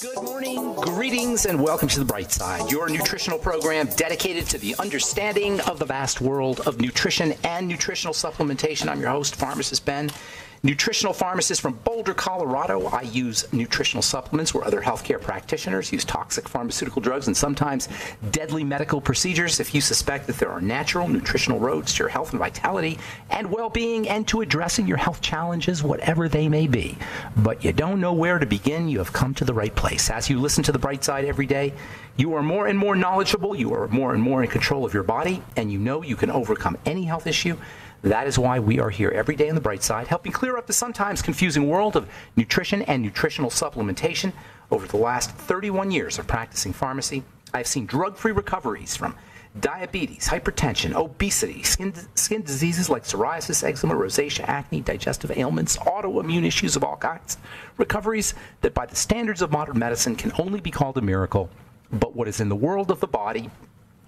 Good morning, greetings, and welcome to The Bright Side, your nutritional program dedicated to the understanding of the vast world of nutrition and nutritional supplementation. I'm your host, Pharmacist Ben, nutritional pharmacist from Boulder, Colorado. I use nutritional supplements where other healthcare practitioners use toxic pharmaceutical drugs and sometimes deadly medical procedures. If you suspect that there are natural nutritional roads to your health and vitality and well-being and to addressing your health challenges, whatever they may be, but you don't know where to begin, you have come to the right place. As you listen to The Bright Side every day, you are more and more knowledgeable, you are more and more in control of your body, and you know you can overcome any health issue. That is why we are here every day on The Bright Side, helping clear up the sometimes confusing world of nutrition and nutritional supplementation. Over the last 31 years of practicing pharmacy, I've seen drug-free recoveries from diabetes, hypertension, obesity, skin diseases like psoriasis, eczema, rosacea, acne, digestive ailments, autoimmune issues of all kinds. Recoveries that by the standards of modern medicine can only be called a miracle, but what is in the world of the body,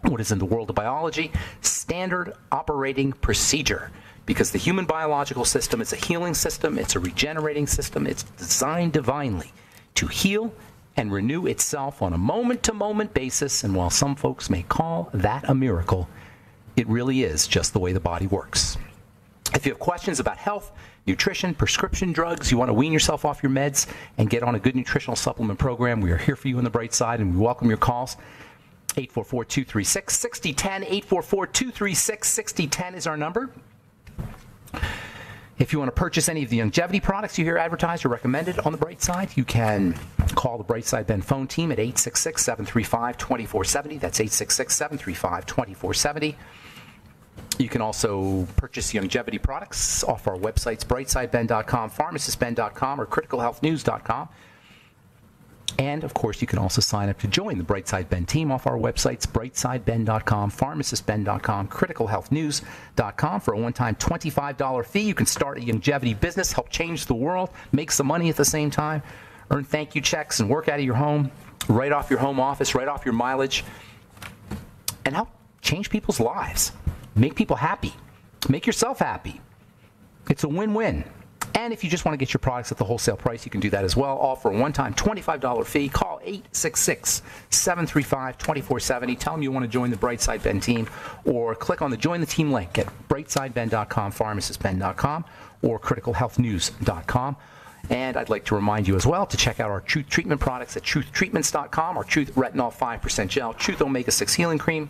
what is in the world of biology, standard operating procedure. Because the human biological system is a healing system, it's a regenerating system, it's designed divinely to heal and renew itself on a moment-to-moment basis. And while some folks may call that a miracle, it really is just the way the body works. If you have questions about health, nutrition, prescription drugs, you want to wean yourself off your meds and get on a good nutritional supplement program, we are here for you on The Bright Side, and we welcome your calls. 844-236-6010, 844-236-6010 is our number. If you want to purchase any of the longevity products you hear advertised or recommended on The Bright Side, you can call the Bright Side Ben phone team at 866-735-2470. That's 866-735-2470. You can also purchase longevity products off our websites, brightsideben.com, pharmacistben.com, or criticalhealthnews.com. And, of course, you can also sign up to join the Bright Side Ben team off our websites, brightsideben.com, pharmacistben.com, criticalhealthnews.com. For a one-time $25 fee, you can start a longevity business, help change the world, make some money at the same time, earn thank you checks, and work out of your home, right off your home office, right off your mileage, and help change people's lives, make people happy, make yourself happy. It's a win-win. And if you just want to get your products at the wholesale price, you can do that as well, all for a one-time $25 fee. Call 866-735-2470. Tell them you want to join the Bright Side Ben team, or click on the Join the Team link at brightsideben.com, pharmacistben.com, or criticalhealthnews.com. And I'd like to remind you as well to check out our Truth Treatment products at truthtreatments.com, our Truth Retinol 5% Gel, Truth Omega-6 Healing Cream,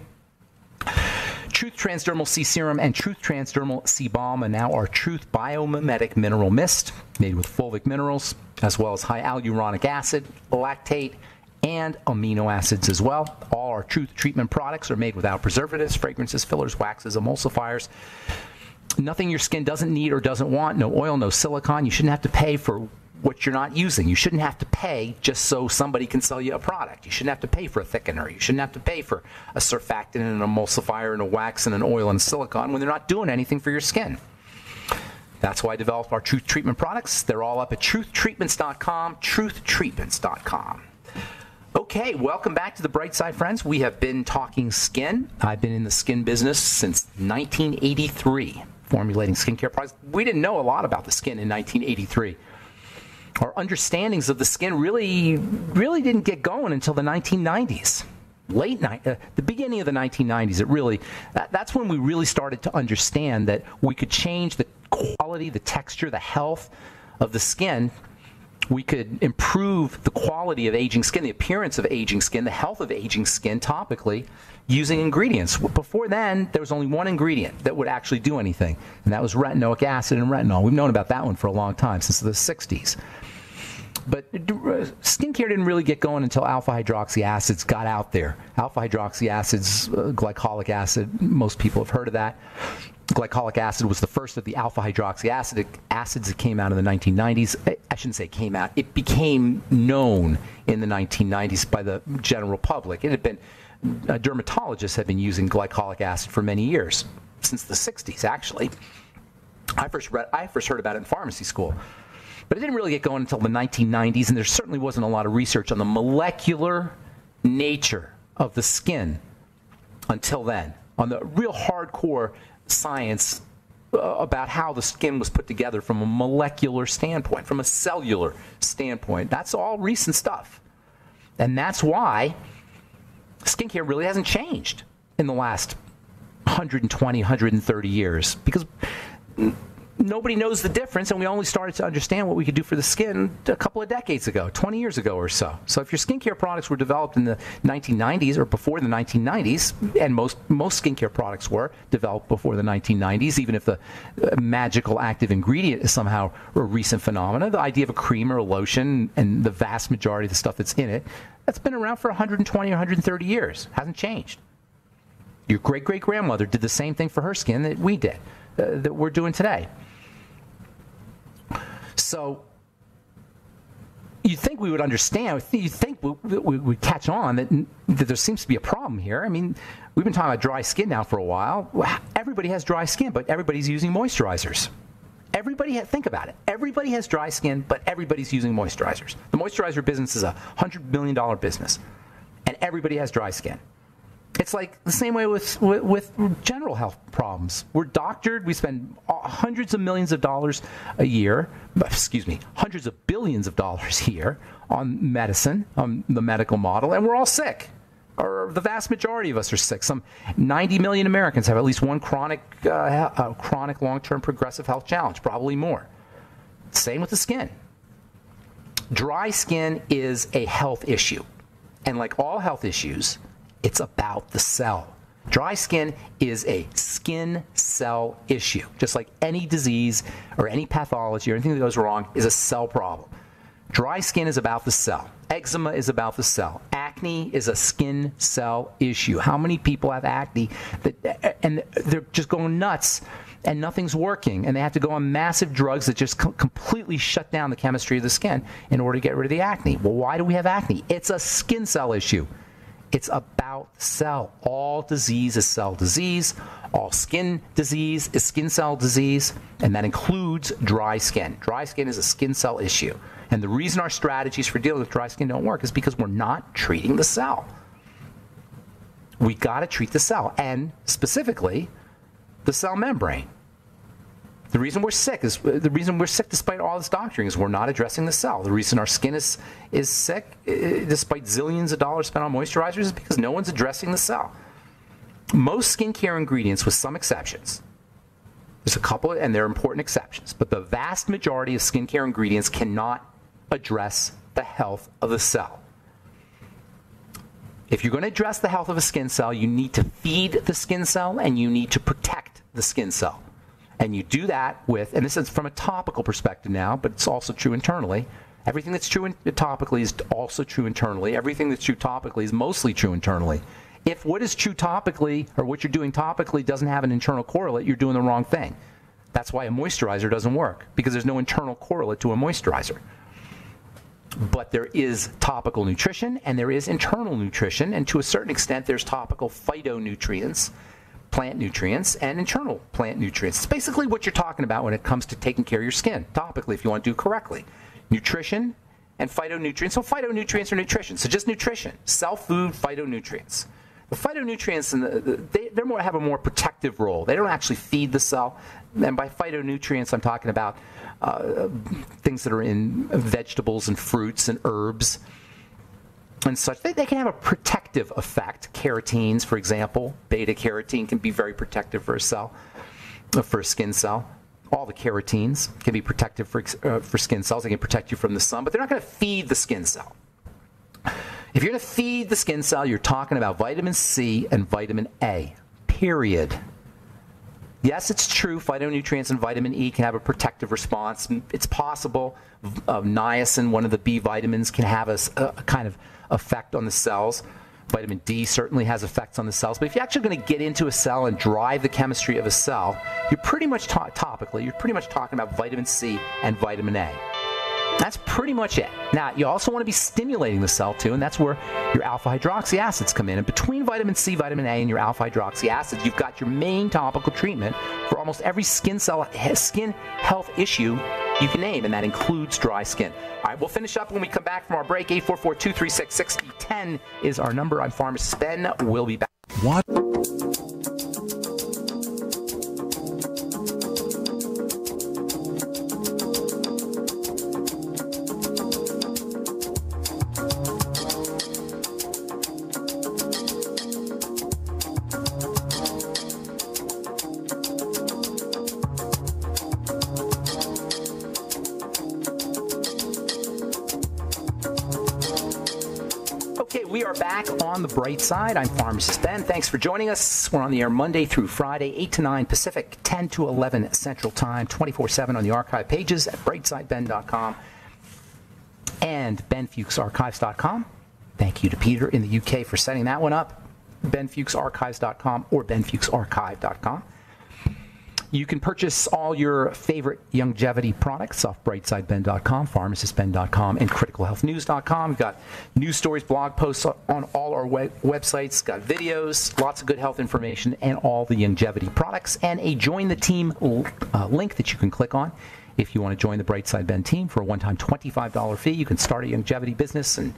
Truth Transdermal C Serum, and Truth Transdermal C Balm, and now our Truth Biomimetic Mineral Mist, made with fulvic minerals, as well as high hyaluronic acid, lactate, and amino acids as well. All our Truth treatment products are made without preservatives, fragrances, fillers, waxes, emulsifiers. Nothing your skin doesn't need or doesn't want, no oil, no silicone. You shouldn't have to pay for what you're not using. You shouldn't have to pay just so somebody can sell you a product. You shouldn't have to pay for a thickener. You shouldn't have to pay for a surfactant and an emulsifier and a wax and an oil and silicone when they're not doing anything for your skin. That's why I developed our Truth Treatment products. They're all up at truthtreatments.com, truthtreatments.com. Okay, welcome back to The Bright Side, friends. We have been talking skin. I've been in the skin business since 1983, formulating skincare products. We didn't know a lot about the skin in 1983. Our understandings of the skin really didn't get going until the 1990s. The beginning of the 1990s, that's when we really started to understand that we could change the quality, the texture, the health of the skin. We could improve the quality of aging skin, the appearance of aging skin, the health of aging skin topically using ingredients. Before then, there was only one ingredient that would actually do anything, and that was retinoic acid and retinol. We've known about that one for a long time, since the 60s. But skincare didn't really get going until alpha-hydroxy acids got out there. Alpha-hydroxy acids, glycolic acid, most people have heard of that. Glycolic acid was the first of the alpha-hydroxy acids that came out in the 1990s. I shouldn't say came out. It became known in the 1990s by the general public. It had been, dermatologists had been using glycolic acid for many years, since the 60s, actually. I first heard about it in pharmacy school. But it didn't really get going until the 1990s, and there certainly wasn't a lot of research on the molecular nature of the skin until then, on the real hardcore science about how the skin was put together from a molecular standpoint, from a cellular standpoint. That's all recent stuff. And that's why skincare really hasn't changed in the last 120, 130 years, because nobody knows the difference, and we only started to understand what we could do for the skin a couple of decades ago, 20 years ago or so. So if your skincare products were developed in the 1990s or before the 1990s, and most skincare products were developed before the 1990s, even if the magical active ingredient is somehow a recent phenomena, the idea of a cream or a lotion and the vast majority of the stuff that's in it, that's been around for 120 or 130 years. Hasn't changed. Your great-great-grandmother did the same thing for her skin that we did, that we're doing today. So you'd think we would understand. You'd think we would catch on that there seems to be a problem here. I mean, we've been talking about dry skin now for a while. Everybody has dry skin, but everybody's using moisturizers. Think about it. Everybody has dry skin, but everybody's using moisturizers. The moisturizer business is a $100 million business, and everybody has dry skin. It's like the same way with general health problems. We're doctored. We spend hundreds of millions of dollars a year, hundreds of billions of dollars a year on medicine, on the medical model, and we're all sick. Or the vast majority of us are sick. Some 90 million Americans have at least one chronic long-term progressive health challenge, probably more. Same with the skin. Dry skin is a health issue. And like all health issues, it's about the cell. Dry skin is a skin cell issue. Just like any disease or any pathology or anything that goes wrong is a cell problem. Dry skin is about the cell. Eczema is about the cell. Acne is a skin cell issue. How many people have acne and they're just going nuts and nothing's working, and they have to go on massive drugs that just completely shut down the chemistry of the skin in order to get rid of the acne? Well, why do we have acne? It's a skin cell issue. It's about the cell. All disease is cell disease. All skin disease is skin cell disease, and that includes dry skin. Dry skin is a skin cell issue. And the reason our strategies for dealing with dry skin don't work is because we're not treating the cell. We got to treat the cell, and specifically the cell membrane. The reason we're sick despite all this doctoring is we're not addressing the cell. The reason our skin is sick despite zillions of dollars spent on moisturizers is because no one's addressing the cell. Most skincare ingredients, with some exceptions, there's a couple, and they're important exceptions, but the vast majority of skincare ingredients cannot address the health of the cell. If you're going to address the health of a skin cell, you need to feed the skin cell and you need to protect the skin cell. And you do that with, and this is from a topical perspective now, but it's also true internally. Everything that's true topically is also true internally. Everything that's true topically is mostly true internally. If what is true topically, or what you're doing topically, doesn't have an internal correlate, you're doing the wrong thing. That's why a moisturizer doesn't work, because there's no internal correlate to a moisturizer. But there is topical nutrition, and there is internal nutrition, and to a certain extent, there's topical phytonutrients, plant nutrients, and internal plant nutrients. It's basically what you're talking about when it comes to taking care of your skin, topically, if you want to do it correctly. Nutrition and phytonutrients. So phytonutrients are nutrition. So just nutrition. Cell food, phytonutrients. The phytonutrients, they have a more protective role. They don't actually feed the cell. And by phytonutrients, I'm talking about things that are in vegetables and fruits and herbs and such. They can have a protective effect. Carotenes, for example, beta-carotene can be very protective for a cell, for a skin cell. All the carotenes can be protective for skin cells. They can protect you from the sun, but they're not going to feed the skin cell. If you're going to feed the skin cell, you're talking about vitamin C and vitamin A, period. Yes, it's true, phytonutrients and vitamin E can have a protective response. It's possible niacin, one of the B vitamins, can have a kind of effect on the cells. Vitamin D certainly has effects on the cells. But if you're actually going to get into a cell and drive the chemistry of a cell, you're pretty much topically, you're pretty much talking about vitamin C and vitamin A. That's pretty much it. Now, you also want to be stimulating the cell too, and that's where your alpha-hydroxy acids come in. And between vitamin C, vitamin A, and your alpha-hydroxy acids, you've got your main topical treatment for almost every skin health issue you can name, and that includes dry skin. All right, we'll finish up when we come back from our break. 844-236-6010 is our number. I'm Pharmacist Ben. We'll be back. What? Okay, we are back on the bright side. I'm Pharmacist Ben. Thanks for joining us. We're on the air Monday through Friday, 8 to 9 Pacific, 10 to 11 Central Time, 24/7 on the archive pages at brightsideben.com and benfuchsarchives.com. Thank you to Peter in the UK for setting that one up. benfuchsarchives.com or benfuchsarchive.com. You can purchase all your favorite longevity products off brightsideben.com, pharmacistben.com, and criticalhealthnews.com. We've got news stories, blog posts on all our websites, got videos, lots of good health information, and all the longevity products, and a Join the Team link that you can click on. If you want to join the Brightside Ben team for a one-time $25 fee, you can start a longevity business and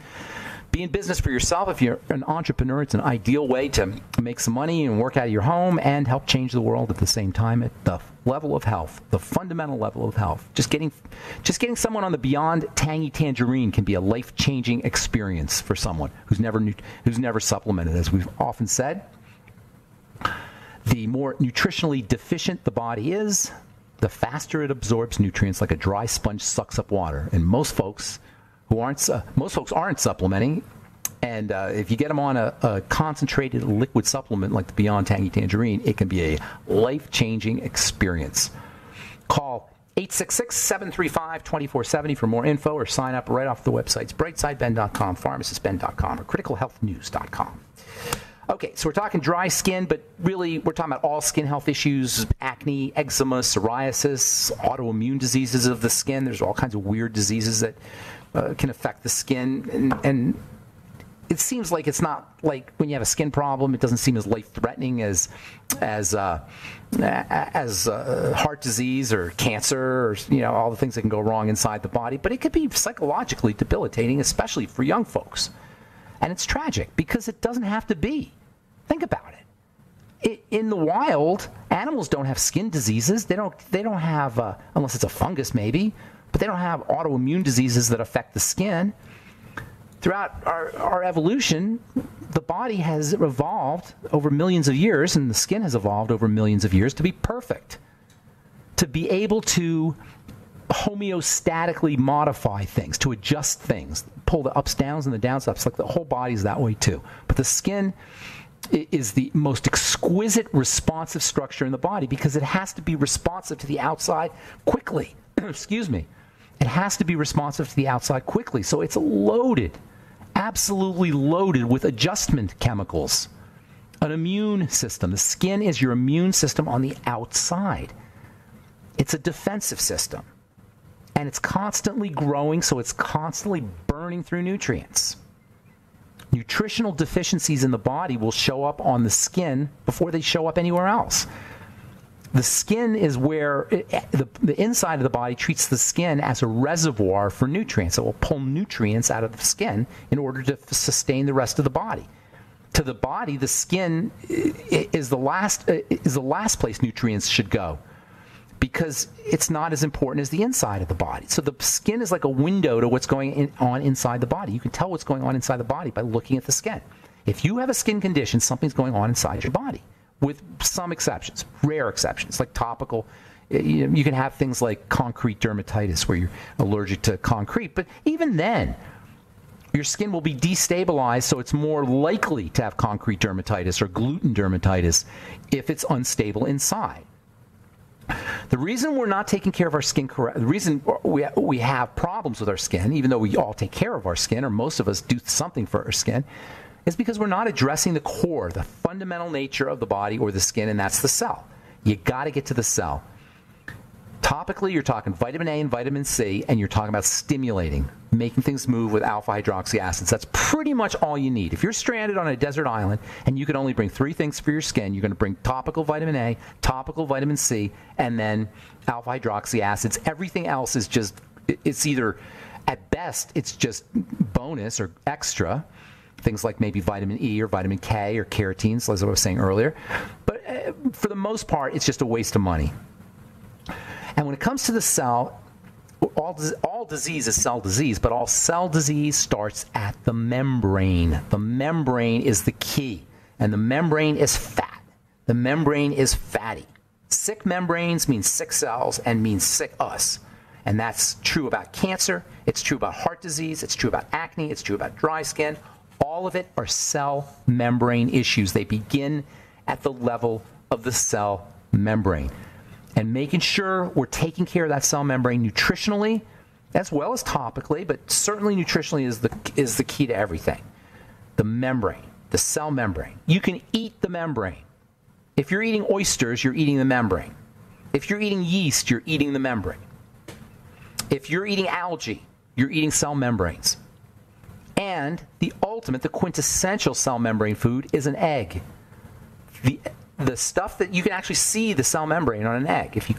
be in business for yourself. If you're an entrepreneur, it's an ideal way to make some money and work out of your home and help change the world at the same time at the level of health, the fundamental level of health. Just getting someone on the beyond tangy tangerine can be a life-changing experience for someone who's never supplemented. As we've often said, the more nutritionally deficient the body is, the faster it absorbs nutrients like a dry sponge sucks up water. And most folks aren't supplementing, and if you get them on a concentrated liquid supplement like the Beyond Tangy Tangerine, it can be a life-changing experience. Call 866-735-2470 for more info, or sign up right off the websites brightsideben.com, pharmacistben.com, or criticalhealthnews.com. Okay, so we're talking dry skin, but really we're talking about all skin health issues: acne, eczema, psoriasis, autoimmune diseases of the skin. There's all kinds of weird diseases that can affect the skin, and it seems like it's not like when you have a skin problem, it doesn't seem as life-threatening as heart disease or cancer, or all the things that can go wrong inside the body. But it could be psychologically debilitating, especially for young folks. And it's tragic because it doesn't have to be. Think about it. In the wild, animals don't have skin diseases. They don't have, unless it's a fungus maybe, but they don't have autoimmune diseases that affect the skin. Throughout our evolution, the body has evolved over millions of years, and the skin has evolved over millions of years to be perfect, to be able to homeostatically modify things, to adjust things, pull the ups, downs, and the downs, ups. Like the whole body's that way too. But the skin is the most exquisite responsive structure in the body because it has to be responsive to the outside quickly. Excuse me. It has to be responsive to the outside quickly. So it's loaded, absolutely loaded with adjustment chemicals, an immune system. The skin is your immune system on the outside. It's a defensive system. And it's constantly growing, so it's constantly burning through nutrients. Nutritional deficiencies in the body will show up on the skin before they show up anywhere else. The skin is where the inside of the body treats the skin as a reservoir for nutrients. It will pull nutrients out of the skin in order to sustain the rest of the body. To the body, the skin is the last place nutrients should go, because it's not as important as the inside of the body. So the skin is like a window to what's going on inside the body. You can tell what's going on inside the body by looking at the skin. If you have a skin condition, something's going on inside your body, with some exceptions, rare exceptions, like topical. You can have things like concrete dermatitis where you're allergic to concrete, but even then, your skin will be destabilized, so it's more likely to have concrete dermatitis or gluten dermatitis if it's unstable inside. The reason we're not taking care of our skin correct, the reason we have problems with our skin, even though we all take care of our skin, or most of us do something for our skin, is because we're not addressing the core, the fundamental nature of the body or the skin, and that's the cell. You got to get to the cell. Topically, you're talking vitamin A and vitamin C, and you're talking about stimulating, making things move with alpha hydroxy acids. That's pretty much all you need. If you're stranded on a desert island and you can only bring 3 things for your skin, you're going to bring topical vitamin A, topical vitamin C, and then alpha hydroxy acids. Everything else is just, it's either, at best, it's just bonus or extra. Things like maybe vitamin E or vitamin K or keratins, as I was saying earlier. But for the most part, it's just a waste of money. And when it comes to the cell, all disease is cell disease, but all cell disease starts at the membrane. The membrane is the key, and the membrane is fat. The membrane is fatty. Sick membranes mean sick cells and means sick us. And that's true about cancer. It's true about heart disease. It's true about acne. It's true about dry skin. All of it are cell membrane issues. They begin at the level of the cell membrane. And making sure we're taking care of that cell membrane nutritionally as well as topically, but certainly nutritionally is the key to everything. The membrane, the cell membrane. You can eat the membrane. If you're eating oysters, you're eating the membrane. If you're eating yeast, you're eating the membrane. If you're eating algae, you're eating cell membranes. And the ultimate, the quintessential cell membrane food is an egg. The stuff that you can actually see the cell membrane on an egg. If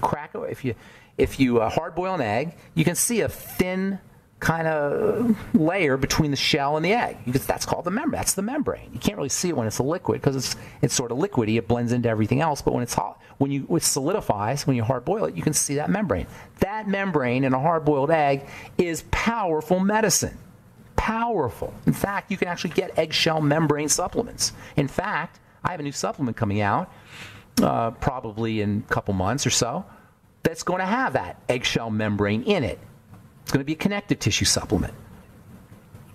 you hard boil an egg, you can see a thin kind of layer between the shell and the egg. That's called the membrane. That's the membrane. You can't really see it when it's a liquid because it's sort of liquidy. It blends into everything else. But when it's hot, when it solidifies, when you hard boil it, you can see that membrane. That membrane in a hard boiled egg is powerful medicine. Powerful. In fact, you can actually get eggshell membrane supplements. In fact, I have a new supplement coming out, probably in a couple months or so, that's going to have that eggshell membrane in it. It's going to be a connective tissue supplement.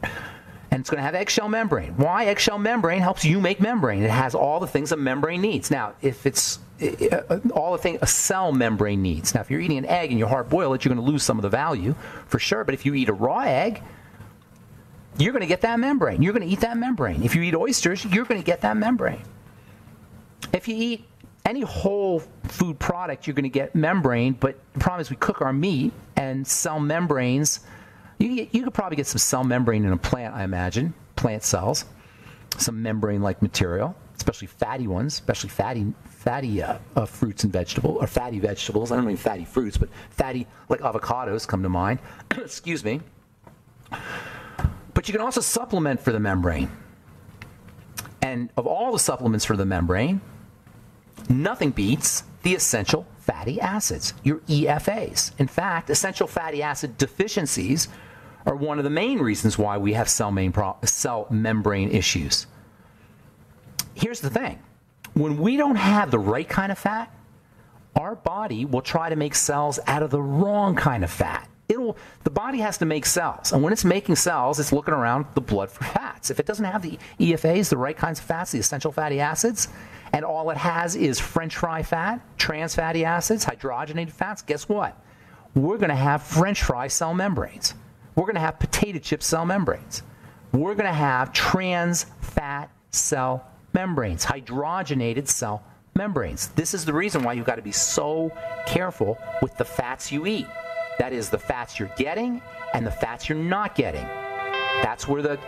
And it's going to have eggshell membrane. Why? Eggshell membrane helps you make membrane. It has all the things a membrane needs. Now, if it's all the things a cell membrane needs. Now, if you're eating an egg and you hard boil it, you're going to lose some of the value for sure. But if you eat a raw egg, you're going to get that membrane. You're going to eat that membrane. If you eat oysters, you're going to get that membrane. If you eat any whole food product, you're going to get membrane, but the problem is we cook our meat and cell membranes. You could probably get some cell membrane in a plant, I imagine, plant cells, some membrane-like material, especially fatty ones, especially fatty fruits and vegetables, or fatty vegetables. I don't mean fatty fruits, but fatty, like avocados come to mind. Excuse me. But you can also supplement for the membrane. And of all the supplements for the membrane, nothing beats the essential fatty acids, your EFAs. In fact, essential fatty acid deficiencies are one of the main reasons why we have cell membrane issues. Here's the thing. When we don't have the right kind of fat, our body will try to make cells out of the wrong kind of fat. The body has to make cells, and when it's making cells, it's looking around the blood for fats. If it doesn't have the EFAs, the right kinds of fats, the essential fatty acids, and all it has is French fry fat, trans fatty acids, hydrogenated fats, guess what? We're going to have French fry cell membranes. We're going to have potato chip cell membranes. We're going to have trans fat cell membranes, hydrogenated cell membranes. This is the reason why you've got to be so careful with the fats you eat. That is, the fats you're getting and the fats you're not getting. That's where the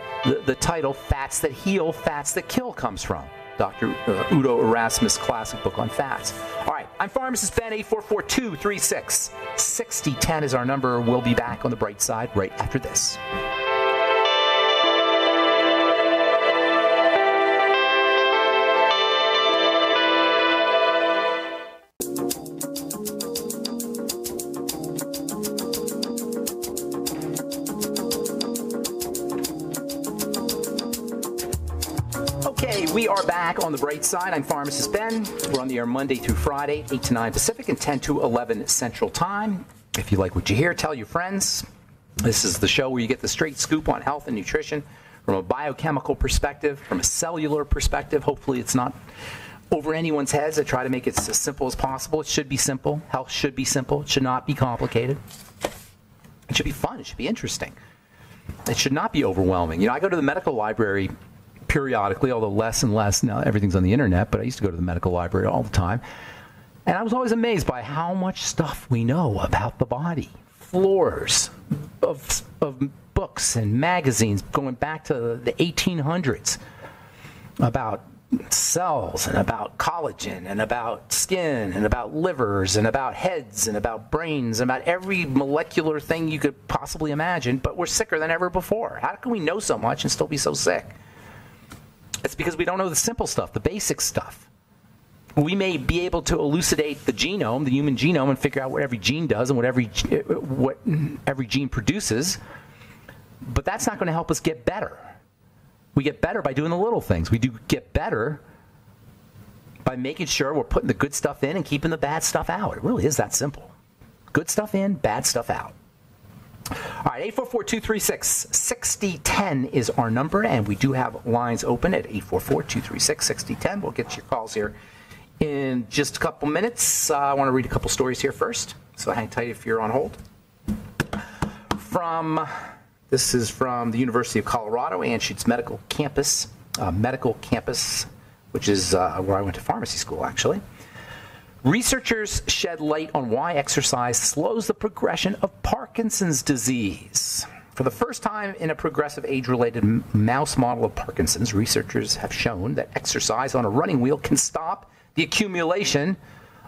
title, Fats That Heal, Fats That Kill, comes from. Dr. Udo Erasmus' classic book on fats. All right, I'm Pharmacist Ben. 844-236-6010 is our number. We'll be back on the bright side right after this. We are back on the bright side. I'm Pharmacist Ben. We're on the air Monday through Friday, 8 to 9 Pacific and 10 to 11 Central Time. If you like what you hear, tell your friends. This is the show where you get the straight scoop on health and nutrition from a biochemical perspective, from a cellular perspective. Hopefully it's not over anyone's heads. I try to make it as simple as possible. It should be simple. Health should be simple. It should not be complicated. It should be fun. It should be interesting. It should not be overwhelming. You know, I go to the medical library periodically, although less and less now. Everything's on the internet, but I used to go to the medical library all the time, and I was always amazed by how much stuff we know about the body. Floors of books and magazines going back to the 1800s about cells and about collagen and about skin and about livers and about heads and about brains and about every molecular thing you could possibly imagine, but we're sicker than ever before. How can we know so much and still be so sick? It's because we don't know the simple stuff, the basic stuff. We may be able to elucidate the genome, the human genome, and figure out what every gene does and what every gene produces, but that's not going to help us get better. We get better by doing the little things. We do get better by making sure we're putting the good stuff in and keeping the bad stuff out. It really is that simple. Good stuff in, bad stuff out. All right, 844-236-6010 is our number, and we do have lines open at 844-236-6010. We'll get your calls here in just a couple minutes. I want to read a couple stories here first, so hang tight if you're on hold. This is from the University of Colorado, Anschutz Medical Campus, which is where I went to pharmacy school, actually. Researchers shed light on why exercise slows the progression of Parkinson's disease. For the first time in a progressive age-related mouse model of Parkinson's, researchers have shown that exercise on a running wheel can stop the accumulation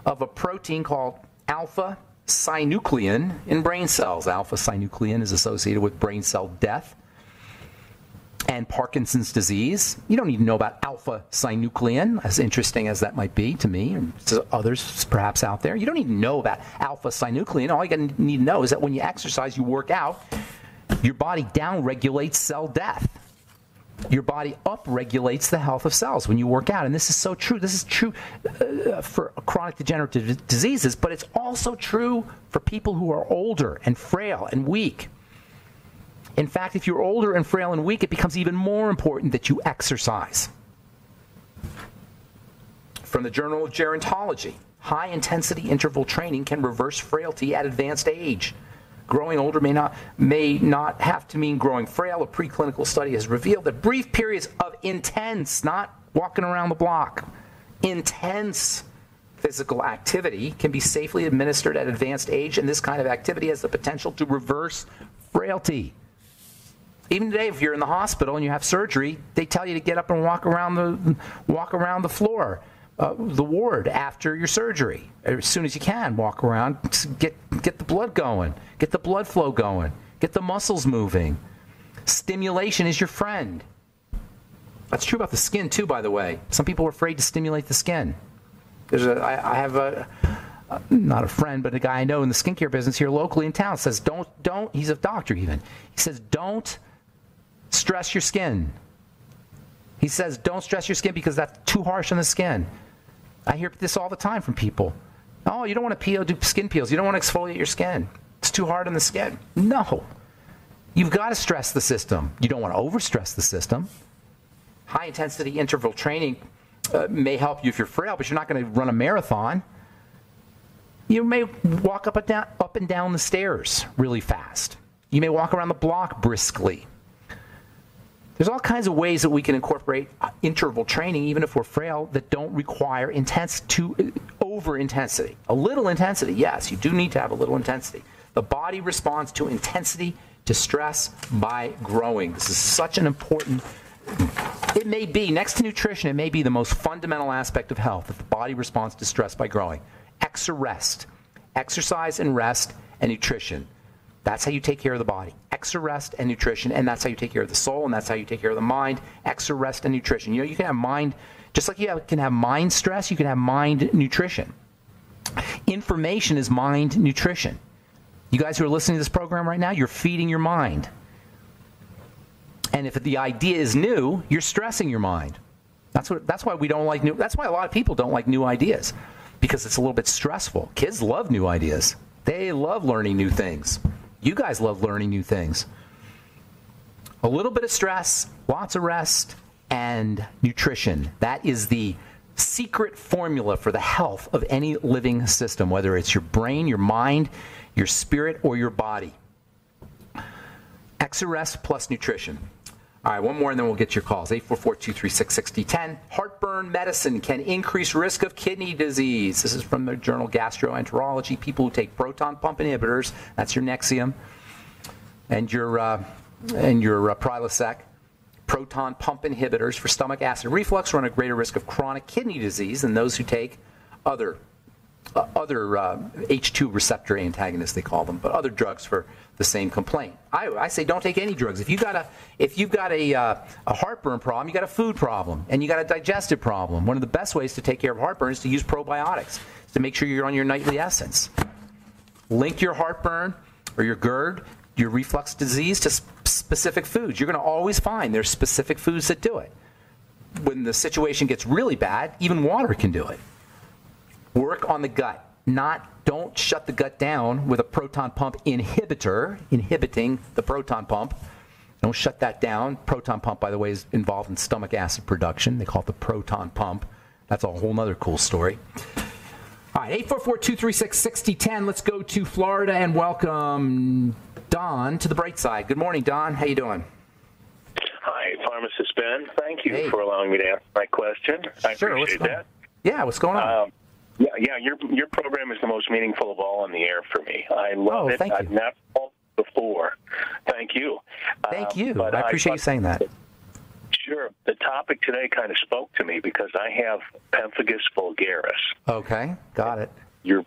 of a protein called alpha-synuclein in brain cells. Alpha-synuclein is associated with brain cell death and Parkinson's disease. You don't need to know about alpha-synuclein, as interesting as that might be to me and to others perhaps out there. You don't need to know about alpha-synuclein. All you need to know is that when you exercise, you work out, your body down-regulates cell death. Your body up-regulates the health of cells when you work out. And this is so true. This is true for chronic degenerative diseases, but it's also true for people who are older and frail and weak. In fact, if you're older and frail and weak, it becomes even more important that you exercise. From the Journal of Gerontology, high-intensity interval training can reverse frailty at advanced age. Growing older may not have to mean growing frail. A preclinical study has revealed that brief periods of intense, not walking around the block, intense physical activity can be safely administered at advanced age, and this kind of activity has the potential to reverse frailty. Even today, if you're in the hospital and you have surgery, they tell you to get up and walk around the floor, the ward after your surgery. As soon as you can, walk around, get the blood going, get the blood flow going, get the muscles moving. Stimulation is your friend. That's true about the skin too, by the way. Some people are afraid to stimulate the skin. I have not a friend, but a guy I know in the skincare business here locally in town says, don't, he's a doctor even. He says, don't stress your skin. He says, don't stress your skin because that's too harsh on the skin. I hear this all the time from people. Oh, you don't want to do skin peels. You don't want to exfoliate your skin. It's too hard on the skin. No. You've got to stress the system. You don't want to overstress the system. High-intensity interval training may help you if you're frail, but you're not going to run a marathon. You may walk up and down the stairs really fast. You may walk around the block briskly. There's all kinds of ways that we can incorporate interval training, even if we're frail, that don't require over-intensity. A little intensity, yes, you do need to have a little intensity. The body responds to intensity, to stress, by growing. This is such an important, it may be, next to nutrition, it may be the most fundamental aspect of health, that the body responds to stress by growing. Exercise and rest and nutrition. That's how you take care of the body. Rest and nutrition, and that's how you take care of the soul, and that's how you take care of the mind. Rest and nutrition. You know, you can have mind, just like you can have mind stress, you can have mind nutrition. Information is mind nutrition. You guys who are listening to this program right now, you're feeding your mind. And if the idea is new, you're stressing your mind. That's why we don't like new. That's why a lot of people don't like new ideas, because it's a little bit stressful. Kids love new ideas. They love learning new things. You guys love learning new things. A little bit of stress, lots of rest, and nutrition. That is the secret formula for the health of any living system, whether it's your brain, your mind, your spirit, or your body. Rest plus nutrition. All right, one more and then we'll get your calls. 844-236-6010. Heartburn medicine can increase risk of kidney disease. This is from the journal Gastroenterology. People who take proton pump inhibitors, that's your Nexium, and your Prilosec. Proton pump inhibitors for stomach acid reflux run a greater risk of chronic kidney disease than those who take other H2 receptor antagonists, they call them, but other drugs for the same complaint. I say don't take any drugs. If you've got a heartburn problem, you got a food problem, and you got a digestive problem. One of the best ways to take care of heartburn is to use probiotics, to make sure you're on your nightly essence. Link your heartburn or your GERD, your reflux disease, to specific foods. You're going to always find there's specific foods that do it. When the situation gets really bad, even water can do it. Work on the gut. Don't shut the gut down with a proton pump inhibitor, inhibiting the proton pump. Don't shut that down. Proton pump, by the way, is involved in stomach acid production. They call it the proton pump. That's a whole other cool story. All right, 844-236-6010. Let's go to Florida and welcome Don to the bright side. Good morning, Don. How you doing? Hi, Pharmacist Ben. Thank you for allowing me to answer my question. I appreciate that. Yeah, what's going on? Your program is the most meaningful of all on the air for me. I love it. I've never called before. Thank you. Thank you. I appreciate you saying that. Sure. The topic today kind of spoke to me because I have pemphigus vulgaris. Okay, got it. You're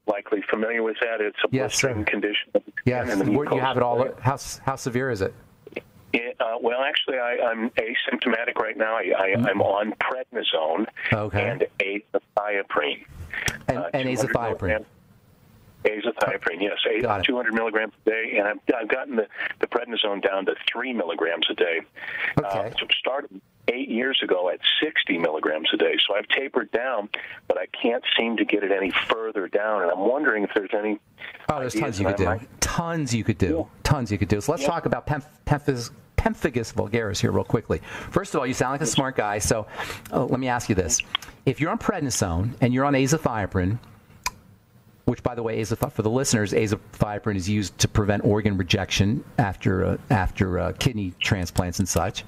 likely familiar with that. It's a blistering condition. Yes, you have it all. How severe is it? Well, actually, I'm asymptomatic right now. I'm on prednisone and azathioprine. And azathioprine. Azathioprine, yes, 200 milligrams a day, and I've gotten the prednisone down to 3 milligrams a day. Okay. So started 8 years ago at 60 milligrams a day. So I've tapered down, but I can't seem to get it any further down, and I'm wondering if there's any. Oh, there's tons you could do. Tons you could do. Tons you could do. So let's talk about pemphigus vulgaris here real quickly. First of all, you sound like a smart guy, so let me ask you this. If you're on prednisone and you're on azathioprine, which, by the way, for the listeners, azathioprine is used to prevent organ rejection after kidney transplants and such.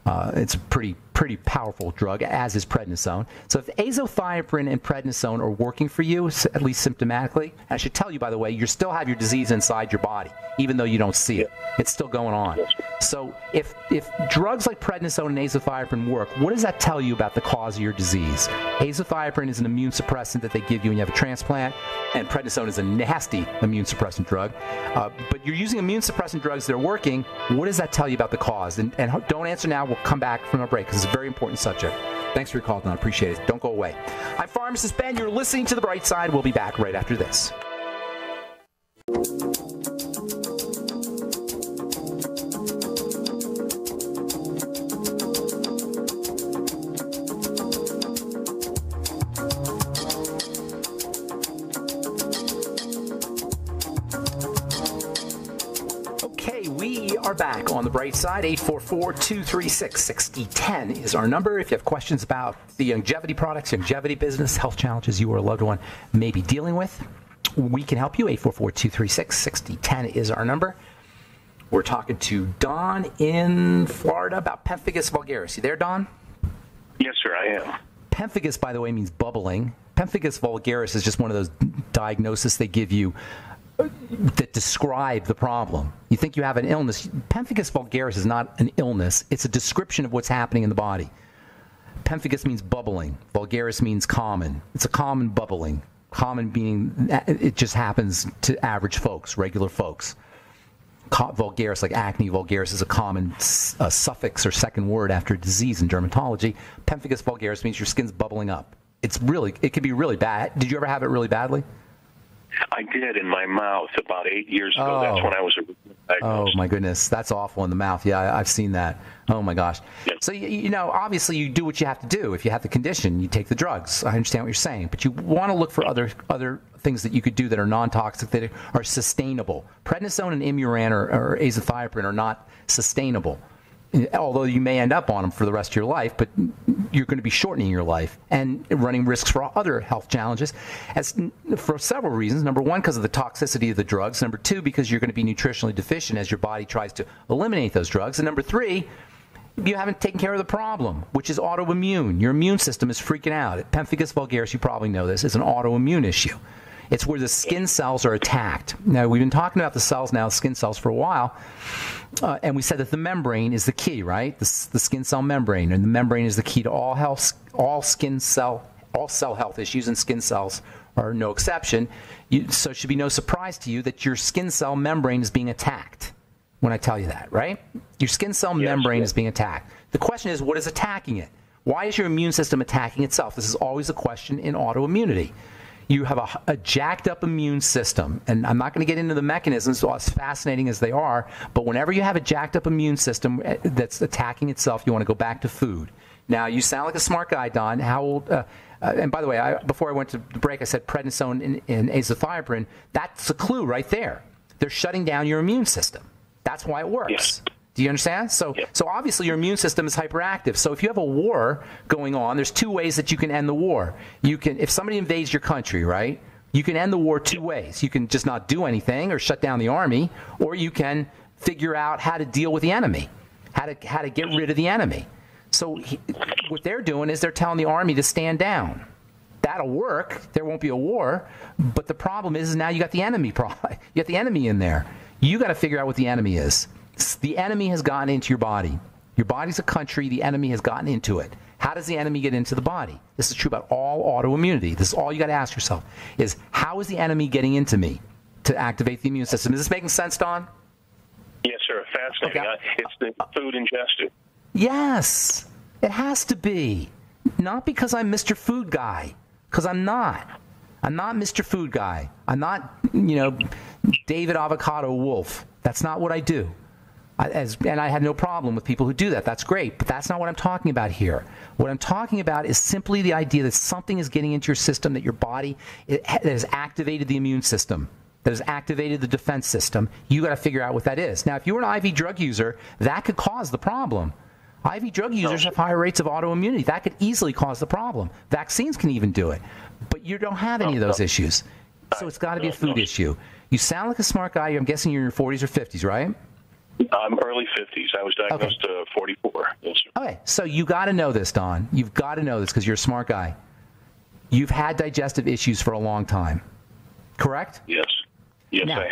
It's a pretty powerful drug, as is prednisone. So if azathioprine and prednisone are working for you, at least symptomatically, I should tell you, by the way, you still have your disease inside your body, even though you don't see it. It's still going on. So if drugs like prednisone and azathioprine work, what does that tell you about the cause of your disease? Azathioprine is an immune suppressant that they give you when you have a transplant, and prednisone is a nasty immune suppressant drug. But you're using immune suppressant drugs that are working. What does that tell you about the cause? And don't answer now. We'll come back from a break because it's a very important subject. Thanks for your call, Don. Appreciate it. Don't go away. I'm Pharmacist Ben. You're listening to The Bright Side. We'll be back right after this. Back on the bright side. 844-236-6010 is our number. If you have questions about the longevity products, longevity business, health challenges you or a loved one may be dealing with, we can help you. 844-236-6010 is our number. We're talking to Don in Florida about pemphigus vulgaris. You there, Don? Yes, sir, I am. Pemphigus, by the way, means bubbling. Pemphigus vulgaris is just one of those diagnoses they give you that describe the problem. You think you have an illness. Pemphigus vulgaris is not an illness. It's a description of what's happening in the body. Pemphigus means bubbling. Vulgaris means common. It's a common bubbling. Common meaning it just happens to average folks, regular folks. Vulgaris, like acne vulgaris, is a common suffix or second word after disease in dermatology. Pemphigus vulgaris means your skin's bubbling up. It can be really bad. Did you ever have it really badly? I did in my mouth about 8 years ago. That's when I was diagnosed. Oh, my goodness. That's awful in the mouth. Yeah, I've seen that. Oh, my gosh. Yes. So, obviously you do what you have to do. If you have the condition, you take the drugs. I understand what you're saying. But you want to look for other things that you could do that are non-toxic, that are sustainable. Prednisone and Imuran or azathioprine are not sustainable. Although you may end up on them for the rest of your life, but you're going to be shortening your life and running risks for other health challenges for several reasons. Number one, because of the toxicity of the drugs. Number two, because you're going to be nutritionally deficient as your body tries to eliminate those drugs. And number three, you haven't taken care of the problem, which is autoimmune. Your immune system is freaking out. Pemphigus vulgaris, you probably know this, is an autoimmune issue. It's where the skin cells are attacked. Now, we've been talking about the skin cells for a while, and we said that the membrane is the key, right? The skin cell membrane, and the membrane is the key to all health, all cell health issues, and skin cells are no exception. So it should be no surprise to you that your skin cell membrane is being attacked when I tell you that, right? Your skin cell membrane is being attacked. The question is, what is attacking it? Why is your immune system attacking itself? This is always a question in autoimmunity. You have a jacked up immune system, and I'm not going to get into the mechanisms, as fascinating as they are, but whenever you have a jacked up immune system that's attacking itself, you want to go back to food. Now, you sound like a smart guy, Don. How old? And by the way, before I went to the break, I said prednisone and azathioprine. That's a clue right there. They're shutting down your immune system. That's why it works. Yes. Do you understand? So obviously your immune system is hyperactive. So if you have a war going on, there's two ways that you can end the war. You can, if somebody invades your country, right? You can end the war two ways. You can just not do anything or shut down the army, or you can figure out how to deal with the enemy, how to get rid of the enemy. So what they're doing is they're telling the army to stand down. That'll work. There won't be a war. But the problem is now you got the enemy problem. You got the enemy in there. You got to figure out what the enemy is. The enemy has gotten into your body. Your body's a country. The enemy has gotten into it. How does the enemy get into the body? This is true about all autoimmunity. This is all you got to ask yourself is, how is the enemy getting into me to activate the immune system? Is this making sense, Don? Yes, sir. Fascinating. Okay. It's the food ingested. Yes, it has to be. Not because I'm Mr. Food Guy, because I'm not. I'm not Mr. Food Guy. I'm not, David Avocado Wolf. That's not what I do. And I have no problem with people who do that. That's great. But that's not what I'm talking about here. What I'm talking about is simply the idea that something is getting into your system, that your body that has activated the immune system, that has activated the defense system. You got to figure out what that is. Now, if you were an IV drug user, that could cause the problem. IV drug users have higher rates of autoimmunity. That could easily cause the problem. Vaccines can even do it. But you don't have any of those issues. So it's got to be a food issue. You sound like a smart guy. I'm guessing you're in your 40s or 50s, right? I'm early 50s. I was diagnosed 44. Yes, sir. Okay, so you got to know this, Don. You've got to know this because you're a smart guy. You've had digestive issues for a long time, correct? Yes. Yes, now, I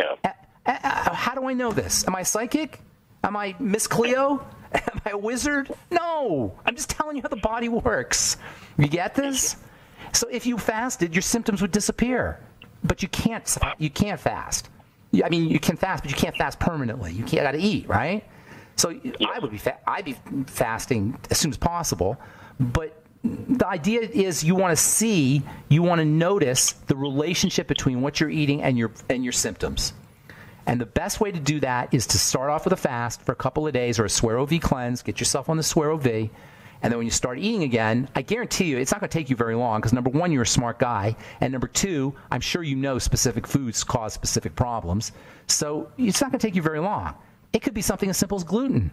have. How do I know this? Am I psychic? Am I Miss Cleo? Am I a wizard? No. I'm just telling you how the body works. You get this? So if you fasted, your symptoms would disappear. But you can't fast. I mean, you can fast, but you can't fast permanently. You got to eat, right? So I'd be fasting as soon as possible. But the idea is you want to notice the relationship between what you're eating and your symptoms. And the best way to do that is to start off with a fast for a couple of days or a Suero V cleanse. Get yourself on the Suero V. And then when you start eating again, I guarantee you it's not going to take you very long because, number one, you're a smart guy. And number two, I'm sure you know specific foods cause specific problems. So it's not going to take you very long. It could be something as simple as gluten.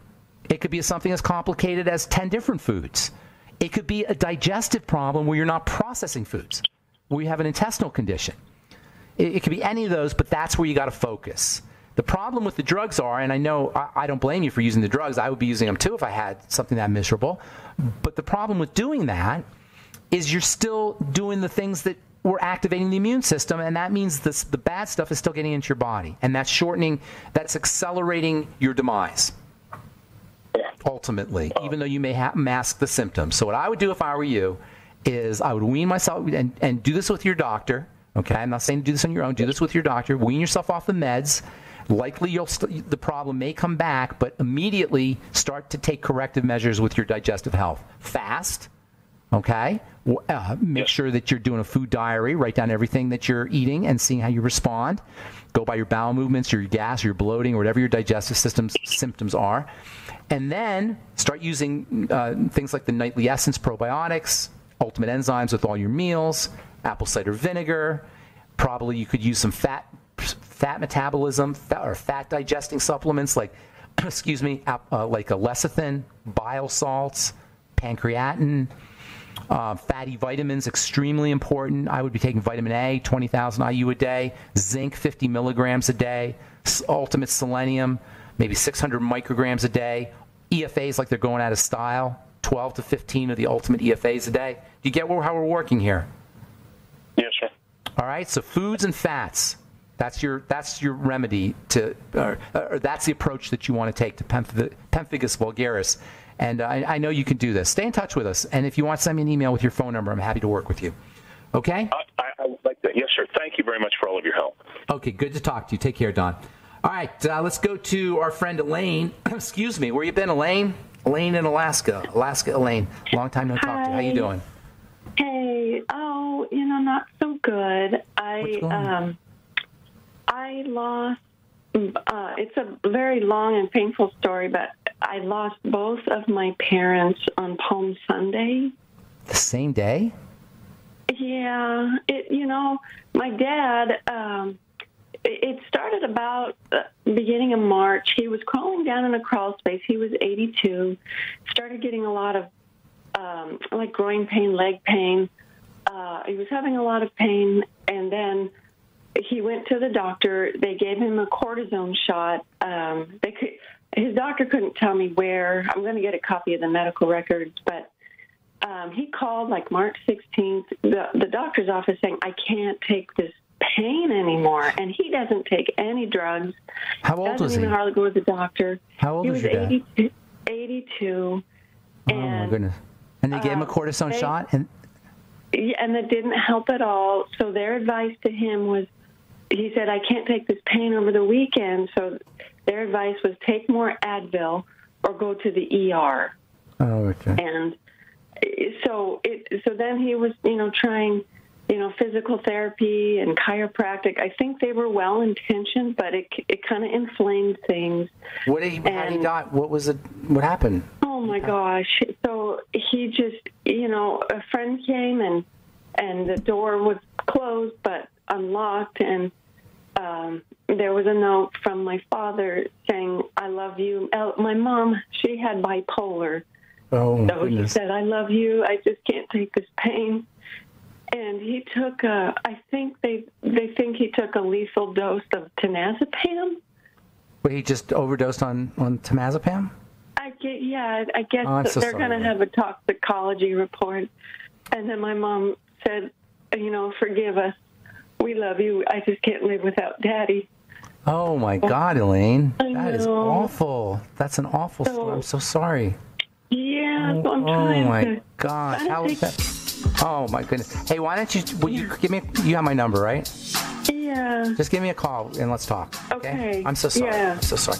It could be something as complicated as 10 different foods. It could be a digestive problem where you're not processing foods, where you have an intestinal condition. It could be any of those, but that's where you got to focus. The problem with the drugs are, and I know I don't blame you for using the drugs. I would be using them too if I had something that miserable. But the problem with doing that is you're still doing the things that were activating the immune system, and that means the bad stuff is still getting into your body. And that's accelerating your demise, ultimately, even though you may mask the symptoms. So what I would do if I were you is I would wean myself, and do this with your doctor. Okay, I'm not saying to do this on your own. Do this with your doctor. Wean yourself off the meds. Likely the problem may come back, but immediately start to take corrective measures with your digestive health. Fast, okay? Make sure that you're doing a food diary. Write down everything that you're eating and seeing how you respond. Go by your bowel movements, your gas, your bloating, or whatever your digestive system's symptoms are. And then start using things like the Nightly Essence probiotics, Ultimate Enzymes with all your meals, apple cider vinegar. Probably you could use some fat metabolism or fat digesting supplements like, like a lecithin, bile salts, pancreatin, fatty vitamins, extremely important. I would be taking vitamin A, 20,000 IU a day, zinc, 50 milligrams a day, ultimate selenium, maybe 600 micrograms a day, EFAs like they're going out of style, 12 to 15 of the ultimate EFAs a day. Do you get how we're working here? Yes, sir. All right, so foods and fats. That's your remedy to, or that's the approach that you want to take to pemphigus vulgaris. And I know you can do this. Stay in touch with us. And if you want to send me an email with your phone number, I'm happy to work with you. Okay? I would like that. Yes, sir. Thank you very much for all of your help. Okay, good to talk to you. Take care, Don. All right, let's go to our friend Elaine. Excuse me, where you been, Elaine? Elaine in Alaska. Alaska, Elaine. Long time no talk to you. How you doing? Hey, not so good. I lost, it's a very long and painful story, but I lost both of my parents on Palm Sunday. The same day? Yeah, my dad, it started about the beginning of March. He was crawling down in a crawl space. He was 82, started getting a lot of like groin pain, leg pain. He was having a lot of pain, and then he went to the doctor. They gave him a cortisone shot. His doctor couldn't tell me where. I'm going to get a copy of the medical records, but he called like March 16th, the doctor's office, saying, I can't take this pain anymore. And he doesn't take any drugs. How old was he? Doesn't even hardly go to the doctor. How old was your dad? 82. Oh, my goodness. And they gave him a cortisone shot? And it didn't help at all. So their advice to him was, he said, I can't take this pain over the weekend. So their advice was take more Advil or go to the ER. Oh, okay. And so then he was, trying, physical therapy and chiropractic. I think they were well intentioned, but it kind of inflamed things. How did he die? What happened? Oh my gosh. So he just, a friend came and the door was closed but unlocked, and there was a note from my father saying, I love you. My mom, she had bipolar. Oh, so goodness. He said, I love you. I just can't take this pain. And he took I think they think he took a lethal dose of temazepam. But he just overdosed on temazepam? I guess so they're sorry. going to have a toxicology report. And then my mom said, forgive us. We love you. I just can't live without Daddy. Oh, my God, Elaine. That is know. awful. That's an awful story. I'm so sorry. Yeah, so I'm trying Oh, my to... gosh. How is that? Oh, my goodness. Hey, why don't you give me, you have my number, right? Yeah. Just give me a call and let's talk. Okay. Okay. I'm so sorry. Yeah. I'm so sorry.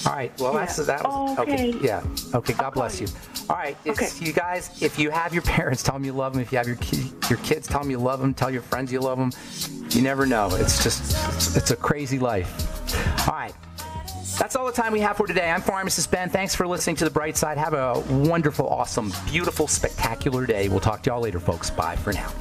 All right. Well, Yeah. that was Okay. Yeah. Okay. God bless you. All right. You guys, if you have your parents, tell them you love them. If you have your kids, tell them you love them. Tell your friends you love them. You never know. It's a crazy life. All right. That's all the time we have for today. I'm Pharmacist Ben. Thanks for listening to The Bright Side. Have a wonderful, awesome, beautiful, spectacular day. We'll talk to y'all later, folks. Bye for now.